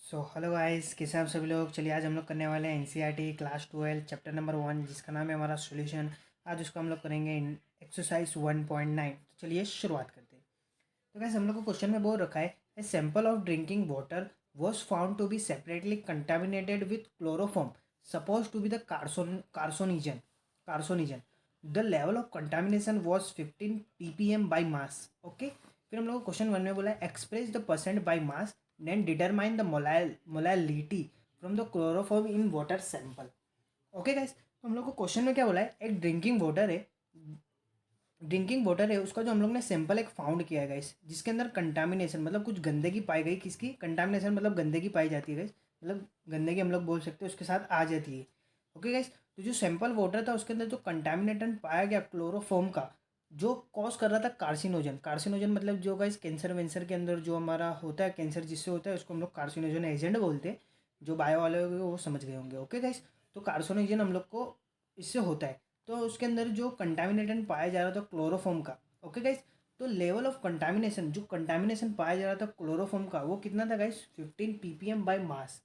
So hello guys, कैसे हैं आप सभी लोग। चलिए आज हम लोग करने वाले हैं एनसीईआरटी क्लास 12 चैप्टर नंबर 1, जिसका नाम है हमारा सॉल्यूशन। आज उसको हम लोग करेंगे एक्सरसाइज 1.9। तो चलिए शुरुआत करते हैं। तो गाइस हम लोग को क्वेश्चन में बोल रखा है, a sample of drinking water was found to be separately contaminated with chloroform suppose to be the carcinogen. The level of contamination was 15 ppm by mass. Okay, फिर हम लोग को क्वेश्चन 1 में बोला है express the percent by mass then determine the molality from the chloroform in water sample. Okay guys, तो हम लोग को क्वेश्चन में क्या बोला है, एक ड्रिंकिंग वाटर है उसका जो हम लोग ने सैंपल एक फाउंड किया है गाइस, जिसके अंदर कंटामिनेशन मतलब कुछ गंदगी पाई गई। किसकी कंटामिनेशन मतलब गंदगी पाई जाती है गाइस, मतलब गंदगी हम लोग बोल सकते हैं उसके साथ आ जाती है। ओके गाइस, तो जो सैंपल वाटर था उसके अंदर जो कंटामिनेटेंट पाया गया क्लोरोफॉर्म का, जो कॉज कर रहा था कार्सिनोजन। कार्सिनोजन मतलब जो गाइस कैंसर वेंसर के अंदर जो हमारा होता है, कैंसर जिससे होता है उसको हम लोग कार्सिनोजन एजेंट बोलते हैं। जो बायो वाले होंगे वो समझ गए होंगे। ओके गाइस, तो कार्सिनोजन हम लोग को इससे होता है। तो उसके अंदर जो कंटामिनेटेंट पाया जा रहा था क्लोरोफॉर्म का। ओके गाइस, तो लेवल ऑफ कंटामिनेशन, जो कंटामिनेशन पाया जा रहा था क्लोरोफॉर्म का, वो कितना था guys, 15 ppm by mass.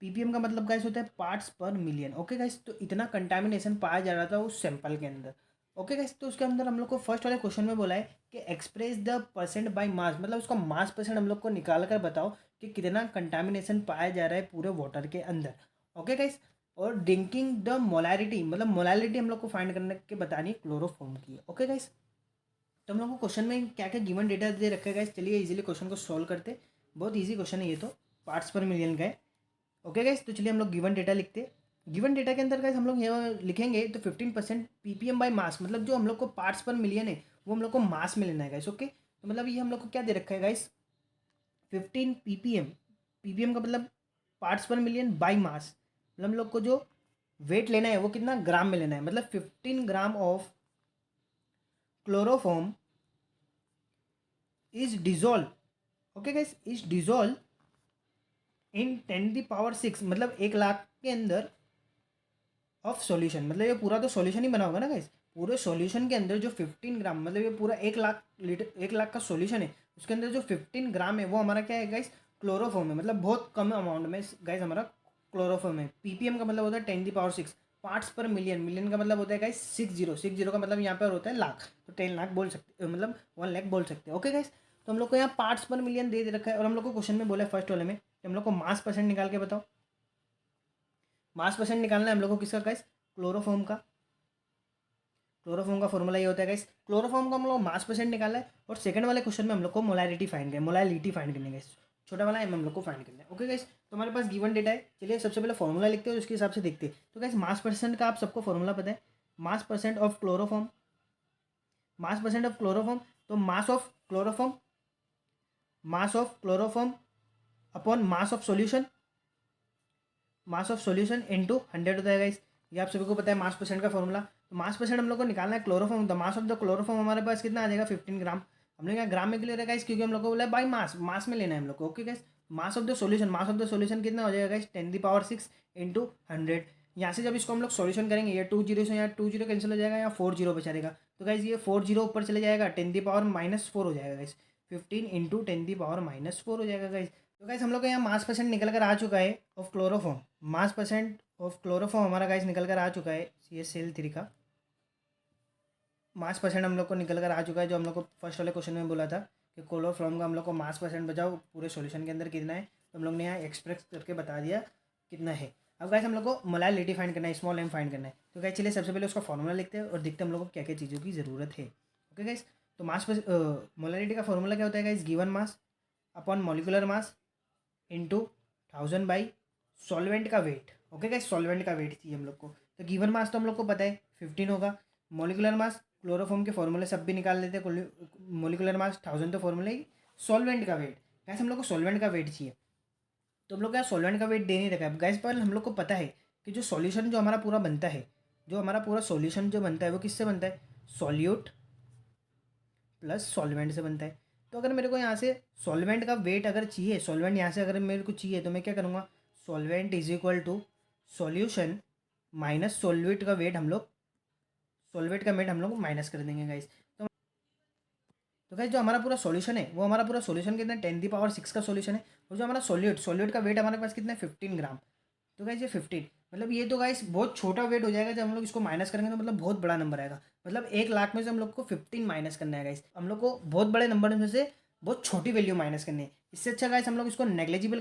Ppm का मतलब गाइस होता है पार्ट्स पर मिलियन। ओके गाइस, तो इतना कंटामिनेशन पाया जा रहा था उस सैंपल के अंदर। ओके गाइस, तो उसके अंदर हम लोग को फर्स्ट वाले क्वेश्चन में बोला है कि express the percent by mass, मतलब उसका मास परसेंट हम लोग को निकाल कर बताओ कि कितना कंटामिनेशन पाया जा रहा है पूरे वाटर के अंदर। ओके गाइस, और ड्रिंकिंग द मोलैरिटी, मतलब मोलैलिटी हम लोग को फाइंड करने के बतानी क्लोरोफॉर्म की। ओके गाइस, तो हम लोग को क्वेश्चन में क्या क्या गिवन डेटा दे रखा है गाइस, चलिए इजीली क्वेश्चन को सॉल्व करते। बहुत इजी क्वेश्चन है ये तो, पार्ट्स पर मिलियन का है। ओके गाइस, तो चलिए हम लोग गिवन डेटा लिखते हैं। गिवन डेटा के अंदर गाइस हम लोग ये लिखेंगे तो 15% पीपीएम बाई मास, मतलब जो हम लोग को पार्ट्स पर मिलियन है वो हम लोग को मास में लेना है गाइस। ओके, तो मतलब ये हम लोग को क्या दे रखा है गाइस, 15 ppm। पीपीएम का मतलब पार्ट्स पर मिलियन बाई मास, मतलब हम लोग को जो वेट लेना है वो कितना ग्राम में लेना है, मतलब 15 gram of chloroform is dissolve. Okay guys, is dissolve in 10 की पावर 6, मतलब 1 लाख के अंदर ऑफ सॉल्यूशन। मतलब ये पूरा तो सॉल्यूशन ही बना होगा ना गाइस। पूरे सॉल्यूशन के अंदर जो 15 ग्राम, मतलब ये पूरा 1 लाख लीटर 1 लाख का सॉल्यूशन है, उसके अंदर जो 15 ग्राम है वो हमारा क्या है गाइस, क्लोरोफॉर्म है। मतलब बहुत कम अमाउंट में गाइस हमारा क्लोरोफॉर्म है। पीपीएम का मतलब होता है 10 की पावर 6 पार्ट्स पर मिलियन। मिलियन का मतलब होता है गाइस 60 का मतलब यहाँ पर होता है लाख, तो 10 लाख बोल सकते, मतलब 1 लाख बोल सकते हैं। ओके गाइस, तो हम लोग को यहाँ पार्ट्स पर मिलियन दे रखा है और हम लोग को क्वेश्चन में बोला है फर्स्ट वाले में कि हम लोग को मास परसेंट निकाल के बताओ। मास परसेंट निकालना है हम लोग को किसका गाइस, क्लोरोफॉर्म का। क्लोरोफॉर्म का फॉर्मूला ये होता है गाइस, क्लोरोफॉर्म का हम लोग मास परसेंट निकाला है। और सेकंड वाले क्वेश्चन में हम लोग को मोलैलिटी फाइंड करनी है गाइस। छोटा वाला एम हम लोग को फाइंड करना है। ओके गाइस, तो हमारे पास गिवन डेटा है। चलिए सबसे पहले फॉर्मूला लिखते हैं और उसके हिसाब से देखते हैं। तो गाइस मास परसेंट का आप सबको फॉर्मूला पता है, mass percent of chloroform. Mass percent of chloroform, तो mass of chloroform upon mass of solution into 100 होता है गाइस। ये आप सभी को पता है मास परसेंट का फॉर्मूला। तो मास परसेंट हम लोग को निकालना है chloroform, the mass of the chloroform हमारे पास कितना आ जाएगा, 15 ग्राम। हमने यहाँ ग्राम में क्लियर रहेगा गाइस, क्योंकि हम लोग को बोला है बाई मास, मास में लेना है हम लोग को। Okay guys, mass of the solution कितना हो जाएगा गाइस, 10 की पावर 6 इंटू 100। यहाँ से जब इसको हम लोग सॉल्यूशन करेंगे, ये 2 जीरो से यहाँ 2 जीरो कैंसिल हो जाएगा, यहाँ 4 जीरो बचा रहेगा। तो गाइस ये 4 जीरो ऊपर चले जाएगा, 10 की पावर -4 हो जाएगा गाइस। 15 इंटू 10 की पावर -4 हो जाएगा गाइस। तो गाइस हम लोग का यहाँ मास परसेंट निकल कर आ चुका है of chloroform. Mass percent of chloroform हमारा गाइस निकल कर आ चुका है, ये सेल 3 का मास परसेंट हम लोग को निकल कर आ चुका है, जो हम लोग को फर्स्ट वाले क्वेश्चन में बोला था कि क्लोरोफॉर्म का हम लोग को मास परसेंट बचाओ पूरे सॉल्यूशन के अंदर कितना है। तो हम लोग ने यहाँ एक्सप्रेस करके बता दिया कितना है। अब गाइस हम लोग को मोलैलिटी फाइंड करना है, स्मॉल एम फाइंड करना है। तो गाइस चलिए सबसे पहले उसका फॉर्मूला लिखते हैं और देखते हैं हम लोग को क्या क्या चीज़ों की ज़रूरत है। ओके गाइस, तो मोलैलिटी का फॉर्मूला क्या होता है guys, given mass upon molecular mass into 1000 by solvent का वेट। ओके गाइस, सॉल्वेंट का वेट चाहिए हम लोग को। तो गिवन मास तो हम लोग को पता है 15 होगा। मॉलिकुलर मास क्लोरोफॉर्म के फॉर्मूले सब भी निकाल लेते हैं। मॉलिकुलर मास 1000 तो फॉर्मूले ही। सॉल्वेंट का वेट गैस, हम लोग को सॉल्वेंट का वेट चाहिए। तो हम लोग क्या सॉल्वेंट का वेट दे नहीं रखा है गैस, पर हम लोग को पता है कि जो सॉल्यूशन जो हमारा पूरा बनता है, जो हमारा पूरा सॉल्यूशन जो बनता है वो किससे बनता है, सॉल्यूट प्लस सॉल्वेंट से बनता है। तो अगर मेरे को यहाँ से सॉल्वेंट का वेट अगर चाहिए, सॉल्वेंट यहाँ से अगर मेरे को चाहिए, तो मैं क्या करूँगा, solvent is equal to solution minus solute का वेट हम लोग माइनस कर देंगे गाइस। तो तो गाइस जो हमारा पूरा सॉल्यूशन है वो हमारा पूरा सॉल्यूशन कितना 10⁶ का सॉल्यूशन है। और जो हमारा सॉल्यूट का वेट हमारे पास कितना है 15 ग्राम। तो गाइस ये 15 मतलब ये तो गाइस बहुत छोटा वेट हो जाएगा। जब हम लोग इसको माइनस करेंगे तो मतलब बहुत बड़ा नंबर आएगा। मतलब 1 लाख में से हम लोग को 15 माइनस करना है गाइस। हम लोग को बहुत बड़े नंबर में से बहुत छोटी वैल्यू माइनस करनी है। इससे अच्छा गाइस हम लोग इसको नेग्लेजिबल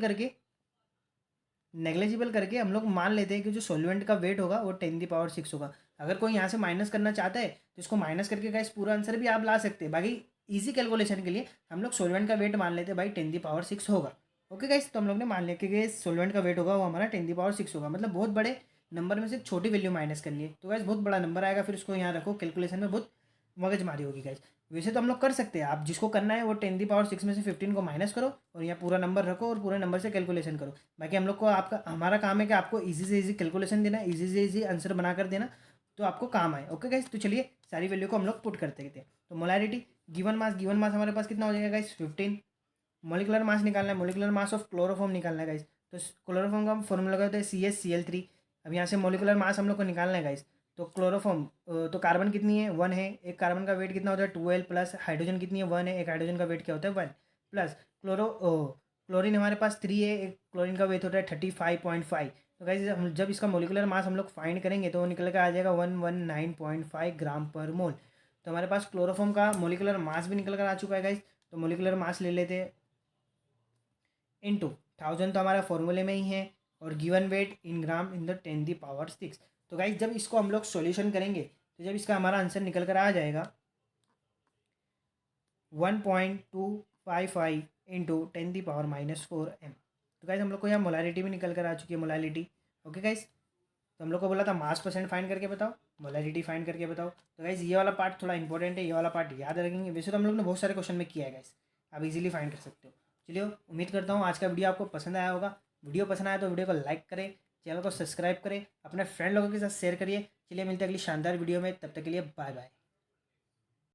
करके हम लोग मान लेते हैं कि जो सॉल्वेंट का वेट होगा वो 10⁶ होगा। अगर कोई यहाँ से माइनस करना चाहता है तो इसको माइनस करके गाइस पूरा आंसर भी आप ला सकते हैं। बाकी इजी कैलकुलेशन के लिए हम लोग सॉल्वेंट का वेट मान लेते हैं भाई 10⁶ होगा। ओके गाइस, तो हम लोग ने मान लिया कि सॉल्वेंट का वेट होगा वो हमारा 10⁶ होगा। मतलब बहुत बड़े नंबर में से छोटी वैल्यू माइनस करनी है। तो गाइस बहुत बड़ा नंबर आएगा, फिर उसको यहाँ रखो, कैलकुलेशन में बहुत मगजमारी होगी गाइस। वैसे तो हम लोग कर सकते हैं, आप जिसको करना है वो 10⁶ में से 15 को माइनस करो और यहाँ पूरा नंबर रखो और पूरे नंबर से कैलकुलेशन करो। बाकी हम लोग को आपका हमारा काम है कि आपको इजी से इजी कैलकुलेशन देना, इजी से इजी आंसर बना कर देना, तो आपको काम आए। ओके गाइस, तो चलिए सारी वैल्यू को हम लोग पुट करते हैं। तो मोलैरिटी, गिवन मास हमारे पास कितना हो जाएगा गाइस 15। मोलिकुलर मास निकालना है, मोलिकुलर मास ऑफ क्लोरोफॉर्म निकालना है गाइस। तो क्लोरोफॉर्म का फॉर्मूला होता है CH Cl3। अब यहाँ से मोलिकुलर मास हम लोग को निकालना है गाइस। तो क्लोरोफॉर्म तो कार्बन कितनी है 1 है, एक कार्बन का वेट कितना होता है 12 प्लस हाइड्रोजन कितनी है 1 है, एक हाइड्रोजन का वेट क्या होता है 1 प्लस क्लोरीन हमारे पास 3 है, एक क्लोरीन का वेट होता है 35.5। तो गाइस हम जब इसका मोलिकुलर मास हम लोग फाइंड करेंगे तो वो निकल कर आ जाएगा 119.5 ग्राम पर मोल। तो हमारे पास क्लोरोफॉर्म का मोलिकुलर मास भी निकल कर आ चुका है गाइस। तो मोलिकुलर मास ले लेते हैं इनटू 1000, तो हमारा फॉर्मूले में ही है, और given weight in gram in the 10⁶। तो गाइज जब इसको हम लोग सॉल्यूशन करेंगे तो जब इसका हमारा आंसर निकल कर आ जाएगा 1.255 इंटू 10⁻⁻4 m। तो गाइज हम लोग को यहाँ मोलारिटी भी निकल कर आ चुकी है, मोलारिटी। ओके गाइज, तो हम लोग को बोला था मास परसेंट फाइंड करके बताओ, मोलारिटी फाइंड करके बताओ। तो गाइज ये वाला पार्ट थोड़ा इंपॉर्टेंट है, ये वाला पार्ट याद रखेंगे। वैसे तो हम लोग ने बहुत सारे क्वेश्चन में किया है गाइज, आप इजीली फाइंड कर सकते हो। चलिए, उम्मीद करता हूँ आज का वीडियो आपको पसंद आया होगा। वीडियो पसंद आया तो वीडियो को लाइक करें, चैनल को सब्सक्राइब करें, अपने फ्रेंड लोगों के साथ शेयर करिए। चलिए मिलते हैं अगली शानदार वीडियो में, तब तक के लिए बाय बाय।